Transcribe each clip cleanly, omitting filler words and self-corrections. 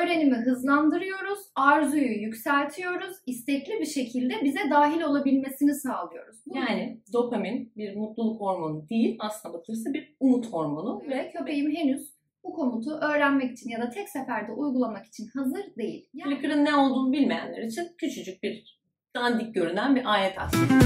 öğrenimi hızlandırıyoruz, arzuyu yükseltiyoruz, istekli bir şekilde bize dahil olabilmesini sağlıyoruz. Yani dopamin bir mutluluk hormonu değil, aslına bakılırsa bir umut hormonu ve köpeğim henüz bu komutu öğrenmek için ya da tek seferde uygulamak için hazır değil. Flickr'ın ne olduğunu bilmeyenler için küçücük bir dandik görünen bir ayet aslında.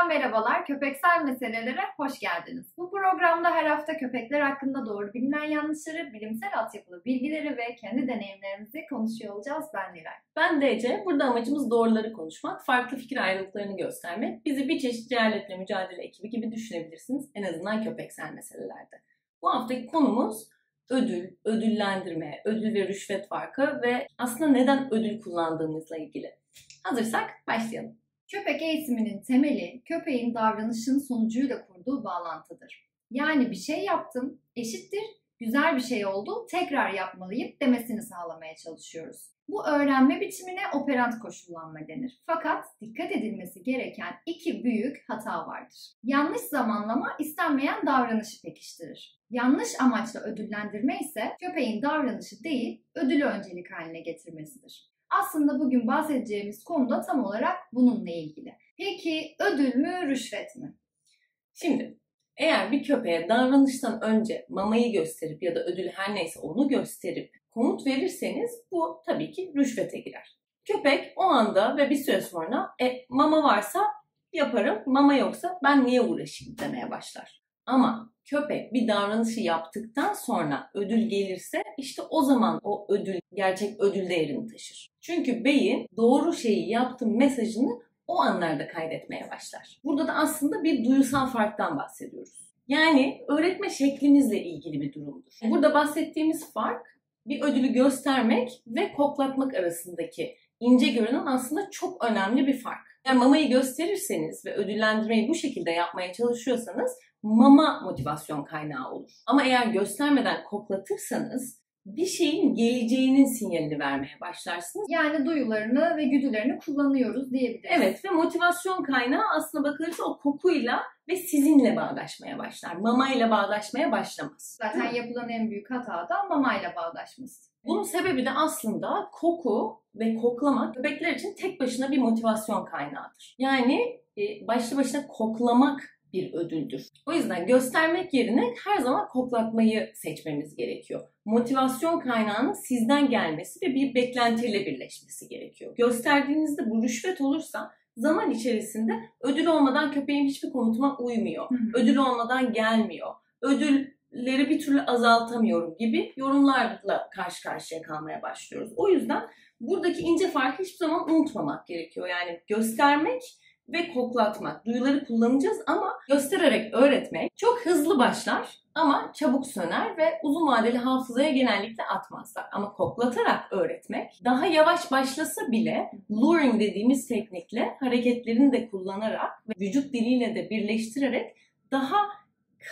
Merhabalar, köpeksel meselelere hoş geldiniz. Bu programda her hafta köpekler hakkında doğru bilinen yanlışları, bilimsel altyapılı bilgileri ve kendi deneyimlerimizi konuşuyor olacağız. Ben Nilay. Ben de Ece. Burada amacımız doğruları konuşmak, farklı fikir ayrılıklarını göstermek. Bizi bir çeşit cehaletle mücadele ekibi gibi düşünebilirsiniz. En azından köpeksel meselelerde. Bu haftaki konumuz ödül, ödüllendirme, ödül ve rüşvet farkı ve aslında neden ödül kullandığımızla ilgili. Hazırsak başlayalım. Köpek eğitiminin temeli, köpeğin davranışın sonucuyla kurduğu bağlantıdır. Yani bir şey yaptım, eşittir, güzel bir şey oldu, tekrar yapmalıyım demesini sağlamaya çalışıyoruz. Bu öğrenme biçimine operant koşullanma denir. Fakat dikkat edilmesi gereken iki büyük hata vardır. Yanlış zamanlama istenmeyen davranışı pekiştirir. Yanlış amaçla ödüllendirme ise köpeğin davranışı değil, ödülü öncelik haline getirmesidir. Aslında bugün bahsedeceğimiz konu da tam olarak bununla ilgili. Peki ödül mü, rüşvet mi? Şimdi eğer bir köpeğe davranıştan önce mamayı gösterip ya da ödül her neyse onu gösterip komut verirseniz bu tabii ki rüşvete girer. Köpek o anda ve bir süre sonra mama varsa yaparım, mama yoksa ben niye uğraşayım demeye başlar. Ama köpek bir davranışı yaptıktan sonra ödül gelirse işte o zaman o ödül gerçek ödül değerini taşır. Çünkü beyin doğru şeyi yaptım mesajını o anlarda kaydetmeye başlar. Burada da aslında bir duyusal farktan bahsediyoruz. Yani öğretme şeklinizle ilgili bir durumdur. Burada bahsettiğimiz fark bir ödülü göstermek ve koklatmak arasındaki ince görünen aslında çok önemli bir fark. Yani mamayı gösterirseniz ve ödüllendirmeyi bu şekilde yapmaya çalışıyorsanız mama motivasyon kaynağı olur. Ama eğer göstermeden koklatırsanız bir şeyin geleceğinin sinyalini vermeye başlarsınız. Yani duyularını ve güdülerini kullanıyoruz diyebiliriz. Evet ve motivasyon kaynağı aslına bakılırsa o kokuyla ve sizinle bağdaşmaya başlar. Mamayla bağdaşmaya başlamaz. Zaten yapılan en büyük hata da mamayla bağdaşması. Bunun sebebi de aslında koku ve koklamak köpekler için tek başına bir motivasyon kaynağıdır. Yani başlı başına koklamak bir ödüldür. O yüzden göstermek yerine her zaman koklatmayı seçmemiz gerekiyor. Motivasyon kaynağının sizden gelmesi ve bir beklentiyle birleşmesi gerekiyor. Gösterdiğinizde bu rüşvet olursa zaman içerisinde ödül olmadan köpeğim hiçbir komutuma uymuyor. Ödül olmadan gelmiyor. Ödülleri bir türlü azaltamıyorum gibi yorumlarla karşı karşıya kalmaya başlıyoruz. O yüzden buradaki ince farkı hiçbir zaman unutmamak gerekiyor. Yani göstermek ve koklatmak. Duyuları kullanacağız ama göstererek öğretmek çok hızlı başlar ama çabuk söner ve uzun vadeli hafızaya genellikle atmazlar. Ama koklatarak öğretmek daha yavaş başlasa bile luring dediğimiz teknikle hareketlerini de kullanarak ve vücut diliyle de birleştirerek daha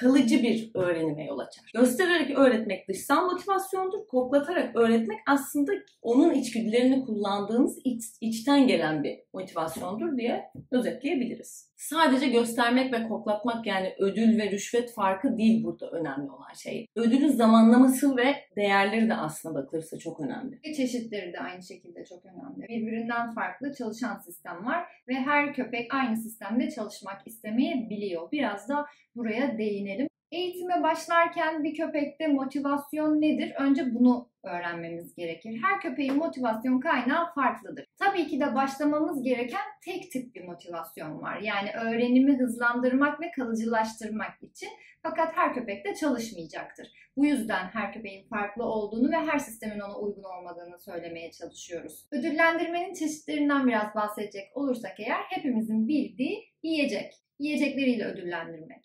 kalıcı bir öğrenime yol açar. Göstererek öğretmek dışsal motivasyondur. Koklatarak öğretmek aslında onun içgüdülerini kullandığınız içten gelen bir motivasyondur diye özetleyebiliriz. Sadece göstermek ve koklatmak yani ödül ve rüşvet farkı değil burada önemli olan şey. Ödülün zamanlaması ve değerleri de aslına bakılırsa çok önemli. Çeşitleri de aynı şekilde çok önemli. Birbirinden farklı çalışan sistem var ve her köpek aynı sistemde çalışmak istemeyebiliyor. Biraz da buraya değinelim. Eğitime başlarken bir köpekte motivasyon nedir? Önce bunu öğrenmemiz gerekir. Her köpeğin motivasyon kaynağı farklıdır. Tabii ki de başlamamız gereken tek tip bir motivasyon var. Yani öğrenimi hızlandırmak ve kalıcılaştırmak için. Fakat her köpekte çalışmayacaktır. Bu yüzden her köpeğin farklı olduğunu ve her sistemin ona uygun olmadığını söylemeye çalışıyoruz. Ödüllendirmenin çeşitlerinden biraz bahsedecek olursak eğer hepimizin bildiği yiyecek. Yiyecekleriyle ödüllendirmek.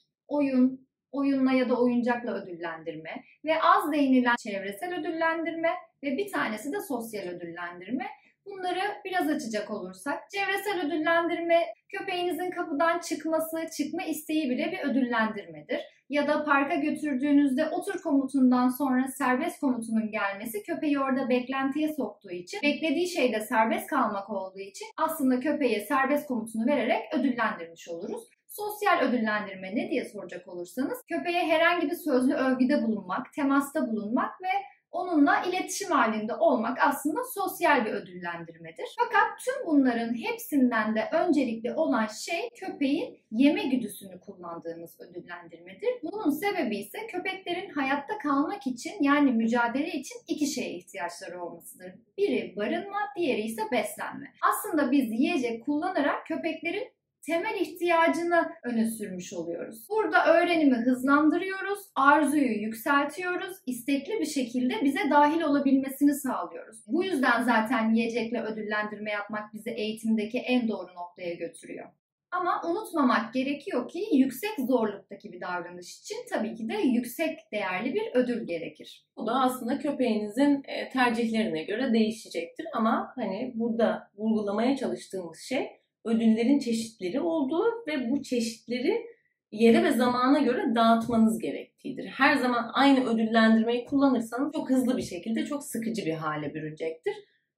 Oyunla ya da oyuncakla ödüllendirme ve az değinilen çevresel ödüllendirme ve bir tanesi de sosyal ödüllendirme. Bunları biraz açacak olursak, çevresel ödüllendirme köpeğinizin kapıdan çıkma isteği bile bir ödüllendirmedir. Ya da parka götürdüğünüzde otur komutundan sonra serbest komutunun gelmesi köpeği orada beklentiye soktuğu için, beklediği şeyde serbest kalmak olduğu için aslında köpeğe serbest komutunu vererek ödüllendirmiş oluruz. Sosyal ödüllendirme ne diye soracak olursanız, köpeğe herhangi bir sözlü övgüde bulunmak, temasta bulunmak ve onunla iletişim halinde olmak aslında sosyal bir ödüllendirmedir. Fakat tüm bunların hepsinden de öncelikli olan şey köpeğin yeme güdüsünü kullandığımız ödüllendirmedir. Bunun sebebi ise köpeklerin hayatta kalmak için, yani mücadele için iki şeye ihtiyaçları olmasıdır. Biri barınma, diğeri ise beslenme. Aslında biz yiyecek kullanarak köpeklerin temel ihtiyacını öne sürmüş oluyoruz. Burada öğrenimi hızlandırıyoruz, arzuyu yükseltiyoruz, istekli bir şekilde bize dahil olabilmesini sağlıyoruz. Bu yüzden zaten yiyecekle ödüllendirme yapmak bizi eğitimdeki en doğru noktaya götürüyor. Ama unutmamak gerekiyor ki yüksek zorluktaki bir davranış için tabii ki de yüksek değerli bir ödül gerekir. Bu da aslında köpeğinizin tercihlerine göre değişecektir ama hani burada vurgulamaya çalıştığımız şey ödüllerin çeşitleri olduğu ve bu çeşitleri yere ve zamana göre dağıtmanız gerektiğidir. Her zaman aynı ödüllendirmeyi kullanırsanız çok hızlı bir şekilde çok sıkıcı bir hale bürünecektir.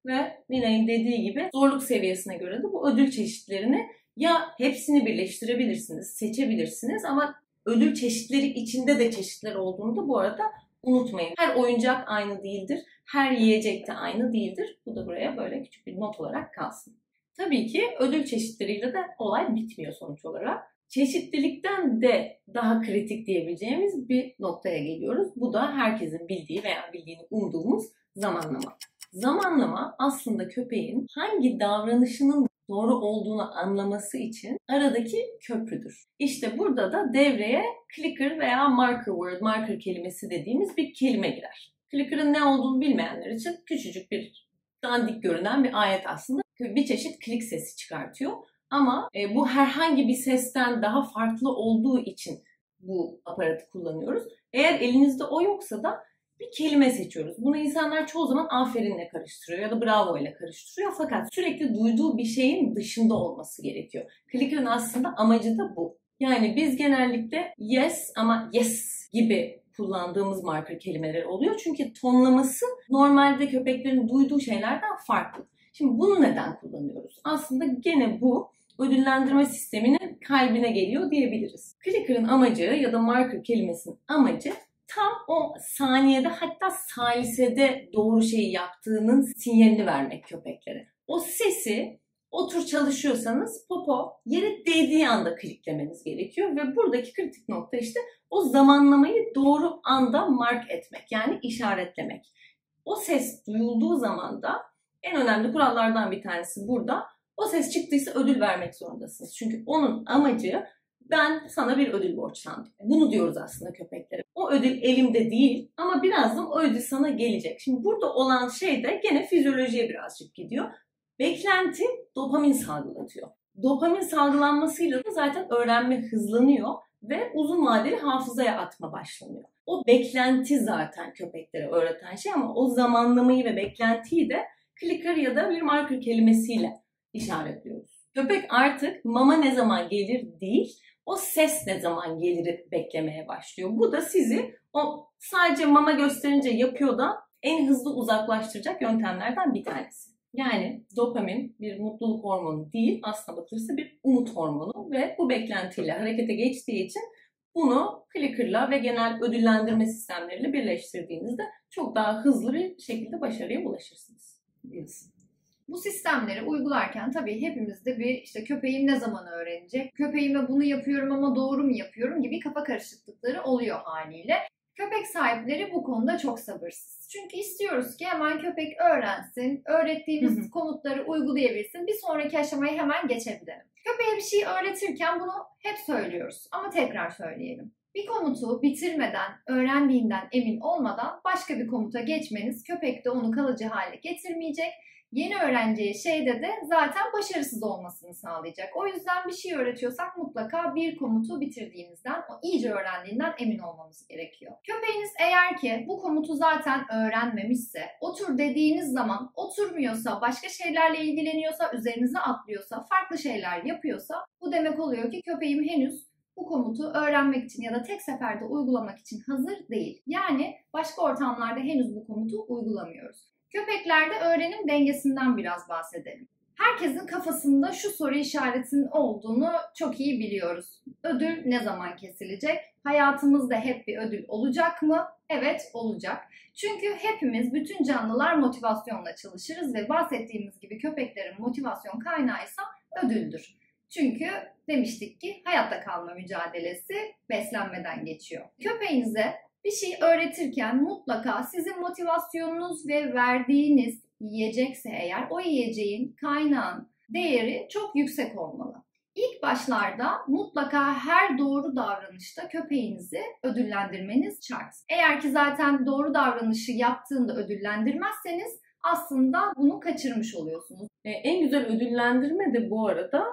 Ve Nina'nın dediği gibi zorluk seviyesine göre de bu ödül çeşitlerini ya hepsini birleştirebilirsiniz, seçebilirsiniz ama ödül çeşitleri içinde de çeşitler olduğunu da bu arada unutmayın. Her oyuncak aynı değildir, her yiyecek de aynı değildir. Bu da buraya böyle küçük bir not olarak kalsın. Tabii ki ödül çeşitleriyle de olay bitmiyor sonuç olarak. Çeşitlilikten de daha kritik diyebileceğimiz bir noktaya geliyoruz. Bu da herkesin bildiği veya bildiğini umduğumuz zamanlama. Zamanlama aslında köpeğin hangi davranışının doğru olduğunu anlaması için aradaki köprüdür. İşte burada da devreye clicker veya marker word, marker kelimesi dediğimiz bir kelime girer. Clicker'ın ne olduğunu bilmeyenler için küçücük bir dandik görünen bir alet aslında. Bir çeşit klik sesi çıkartıyor. Ama bu herhangi bir sesten daha farklı olduğu için bu aparatı kullanıyoruz. Eğer elinizde o yoksa da bir kelime seçiyoruz. Bunu insanlar çoğu zaman aferinle karıştırıyor ya da bravo ile karıştırıyor. Fakat sürekli duyduğu bir şeyin dışında olması gerekiyor. Clicker'ın aslında amacı da bu. Yani biz genellikle yes ama yes gibi kullandığımız marker kelimeler oluyor. Çünkü tonlaması normalde köpeklerin duyduğu şeylerden farklı. Şimdi bunu neden kullanıyoruz? Aslında gene bu ödüllendirme sisteminin kalbine geliyor diyebiliriz. Clicker'ın amacı ya da marker kelimesinin amacı tam o saniyede, hatta salisede doğru şeyi yaptığının sinyalini vermek köpeklere. O sesi otur çalışıyorsanız popo yere değdiği anda kliklemeniz gerekiyor ve buradaki kritik nokta işte o zamanlamayı doğru anda mark etmek, yani işaretlemek. O ses duyulduğu zaman da en önemli kurallardan bir tanesi burada. O ses çıktıysa ödül vermek zorundasınız. Çünkü onun amacı ben sana bir ödül borçlandım. Bunu diyoruz aslında köpeklere. O ödül elimde değil ama birazdan o ödül sana gelecek. Şimdi burada olan şey de gene fizyolojiye birazcık gidiyor. Beklenti dopamin salgılatıyor. Dopamin salgılanmasıyla da zaten öğrenme hızlanıyor ve uzun vadeli hafızaya atma başlanıyor. O beklenti zaten köpeklere öğreten şey ama o zamanlamayı ve beklentiyi de clicker ya da bir marker kelimesiyle işaretliyoruz. Köpek artık mama ne zaman gelir değil, o ses ne zaman gelir beklemeye başlıyor. Bu da sizi o sadece mama gösterince yapıyor da en hızlı uzaklaştıracak yöntemlerden bir tanesi. Yani dopamin bir mutluluk hormonu değil, aslına bakılırsa bir umut hormonu ve bu beklentiyle harekete geçtiği için bunu clicker'la ve genel ödüllendirme sistemleriyle birleştirdiğinizde çok daha hızlı bir şekilde başarıya ulaşırsınız. Bu sistemleri uygularken tabii hepimizde bir işte köpeğim ne zaman öğrenecek, köpeğime bunu yapıyorum ama doğru mu yapıyorum gibi kafa karışıklıkları oluyor haliyle. Köpek sahipleri bu konuda çok sabırsız. Çünkü istiyoruz ki hemen köpek öğrensin, öğrettiğimiz komutları uygulayabilsin, bir sonraki aşamaya hemen geçebilelim. Köpeğe bir şey öğretirken bunu hep söylüyoruz ama tekrar söyleyelim. Bir komutu bitirmeden, öğrendiğinden emin olmadan başka bir komuta geçmeniz köpekte onu kalıcı hale getirmeyecek. Yeni öğreneceği şeyde de zaten başarısız olmasını sağlayacak. O yüzden bir şey öğretiyorsak mutlaka bir komutu bitirdiğimizden, o iyice öğrendiğinden emin olmamız gerekiyor. Köpeğiniz eğer ki bu komutu zaten öğrenmemişse, otur dediğiniz zaman oturmuyorsa, başka şeylerle ilgileniyorsa, üzerinize atlıyorsa, farklı şeyler yapıyorsa, bu demek oluyor ki köpeğim henüz bu komutu öğrenmek için ya da tek seferde uygulamak için hazır değil. Yani başka ortamlarda henüz bu komutu uygulamıyoruz. Köpeklerde öğrenim dengesinden biraz bahsedelim. Herkesin kafasında şu soru işaretinin olduğunu çok iyi biliyoruz. Ödül ne zaman kesilecek? Hayatımızda hep bir ödül olacak mı? Evet, olacak. Çünkü hepimiz, bütün canlılar motivasyonla çalışırız ve bahsettiğimiz gibi köpeklerin motivasyon kaynağıysa ödüldür. Çünkü demiştik ki hayatta kalma mücadelesi beslenmeden geçiyor. Köpeğinize bir şey öğretirken mutlaka sizin motivasyonunuz ve verdiğiniz yiyecekse eğer o yiyeceğin, kaynağın değeri çok yüksek olmalı. İlk başlarda mutlaka her doğru davranışta köpeğinizi ödüllendirmeniz şart. Eğer ki zaten doğru davranışı yaptığında ödüllendirmezseniz aslında bunu kaçırmış oluyorsunuz. En güzel ödüllendirme de bu arada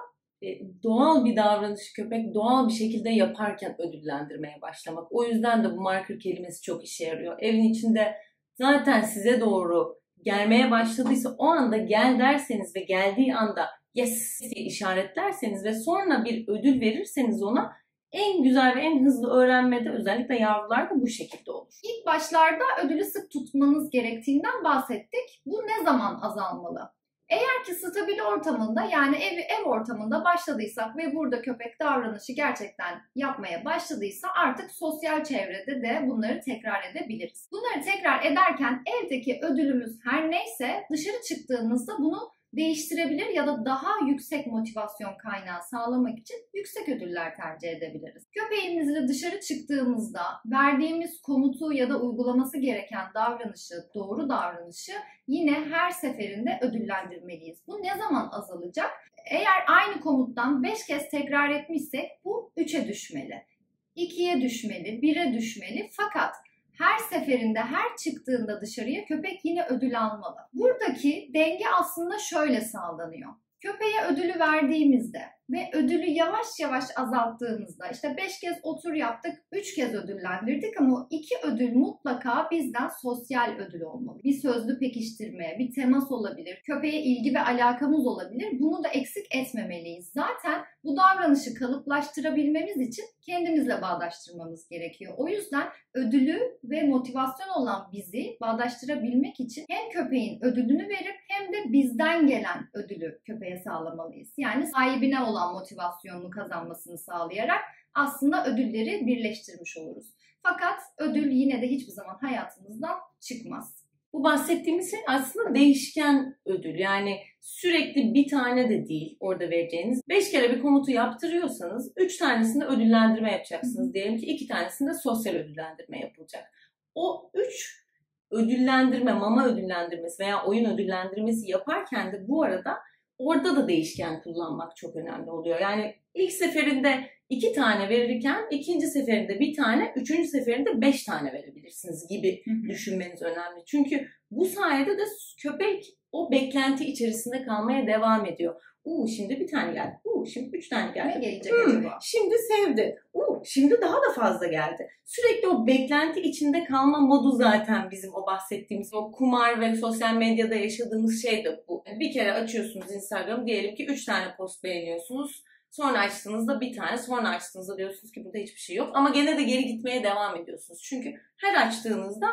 doğal bir davranışı köpek doğal bir şekilde yaparken ödüllendirmeye başlamak. O yüzden de bu marker kelimesi çok işe yarıyor. Evin içinde zaten size doğru gelmeye başladıysa o anda gel derseniz ve geldiği anda yes diye işaretlerseniz ve sonra bir ödül verirseniz ona en güzel ve en hızlı öğrenmede özellikle yavrularda bu şekilde olur. İlk başlarda ödülü sık tutmanız gerektiğinden bahsettik. Bu ne zaman azalmalı? Eğer ki stabil ortamında yani ev ortamında başladıysak ve burada köpek davranışı gerçekten yapmaya başladıysa artık sosyal çevrede de bunları tekrar edebiliriz. Bunları tekrar ederken evdeki ödülümüz her neyse dışarı çıktığımızda bunu değiştirebilir ya da daha yüksek motivasyon kaynağı sağlamak için yüksek ödüller tercih edebiliriz. Köpeğimizle dışarı çıktığımızda verdiğimiz komutu ya da uygulaması gereken davranışı, doğru davranışı yine her seferinde ödüllendirmeliyiz. Bu ne zaman azalacak? Eğer aynı komuttan 5 kez tekrar etmişsek bu 3'e düşmeli, 2'ye düşmeli, 1'e düşmeli fakat her seferinde, her çıktığında dışarıya köpek yine ödül almalı. Buradaki denge aslında şöyle sağlanıyor. Köpeğe ödülü verdiğimizde ve ödülü yavaş yavaş azalttığımızda işte 5 kez otur yaptık, 3 kez ödüllendirdik ama 2 ödül mutlaka bizden sosyal ödül olmalı. Bir sözlü pekiştirme, bir temas olabilir, köpeğe ilgi ve alakamız olabilir. Bunu da eksik etmemeliyiz. Zaten bu davranışı kalıplaştırabilmemiz için kendimizle bağdaştırmamız gerekiyor. O yüzden ödülü ve motivasyon olan bizi bağdaştırabilmek için hem köpeğin ödülünü verip hem de bizden gelen ödülü köpeğe sağlamalıyız. Yani sahibine olan motivasyonunu kazanmasını sağlayarak aslında ödülleri birleştirmiş oluruz. Fakat ödül yine de hiçbir zaman hayatımızdan çıkmaz. Bu bahsettiğimiz şey aslında değişken ödül. Yani sürekli bir tane de değil orada vereceğiniz. 5 kere bir komutu yaptırıyorsanız 3 tanesinde ödüllendirme yapacaksınız. Diyelim ki 2 tanesinde sosyal ödüllendirme yapılacak. O 3 ödüllendirme, mama ödüllendirmesi veya oyun ödüllendirmesi yaparken de bu arada orada da değişken kullanmak çok önemli oluyor. Yani ilk seferinde 2 tane verirken ikinci seferinde 1 tane, üçüncü seferinde 5 tane verebilirsiniz gibi düşünmeniz önemli. Çünkü bu sayede de köpek o beklenti içerisinde kalmaya devam ediyor. Şimdi 1 tane geldi. Şimdi 3 tane geldi. Ne gelecek acaba? Şimdi sevdi. Şimdi daha da fazla geldi. Sürekli o beklenti içinde kalma modu zaten bizim o bahsettiğimiz o kumar ve sosyal medyada yaşadığımız şey de bu. Bir kere açıyorsunuz Instagram, diyelim ki 3 tane post beğeniyorsunuz. Sonra açtığınızda 1 tane, sonra açtığınızda diyorsunuz ki burada hiçbir şey yok. Ama gene de geri gitmeye devam ediyorsunuz. Çünkü her açtığınızda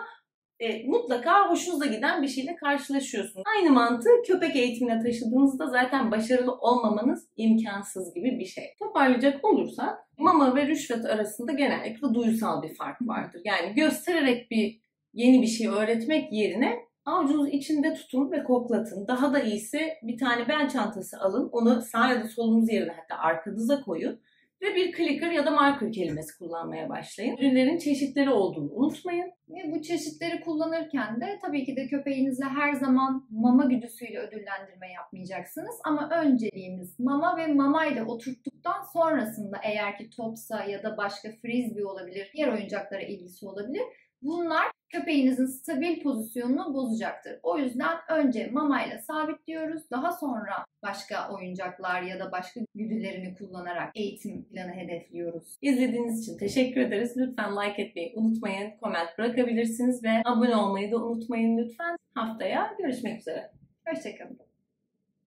mutlaka hoşunuza giden bir şeyle karşılaşıyorsunuz. Aynı mantığı köpek eğitimine taşıdığınızda zaten başarılı olmamanız imkansız gibi bir şey. Toparlayacak olursak mama ve rüşvet arasında genellikle duysal bir fark vardır. Yani göstererek yeni bir şey öğretmek yerine avucunuz içinde tutun ve koklatın. Daha da iyisi bir tane bel çantası alın. Onu sağ ya da solunuz yerine hatta arkanıza koyun. Ve bir clicker ya da marker kelimesi kullanmaya başlayın. Ürünlerin çeşitleri olduğunu unutmayın. Ve bu çeşitleri kullanırken de tabii ki de köpeğinizle her zaman mama güdüsüyle ödüllendirme yapmayacaksınız. Ama önceliğimiz mama ve mamayla oturttuktan sonrasında eğer ki topsa ya da başka frisbee olabilir, diğer oyuncaklara ilgisi olabilir. Bunlar köpeğinizin stabil pozisyonunu bozacaktır. O yüzden önce mamayla sabitliyoruz. Daha sonra başka oyuncaklar ya da başka güdülerini kullanarak eğitim planı hedefliyoruz. İzlediğiniz için teşekkür ederiz. Lütfen like etmeyi unutmayın. Comment bırakabilirsiniz ve abone olmayı da unutmayın lütfen. Haftaya görüşmek üzere. Hoşçakalın.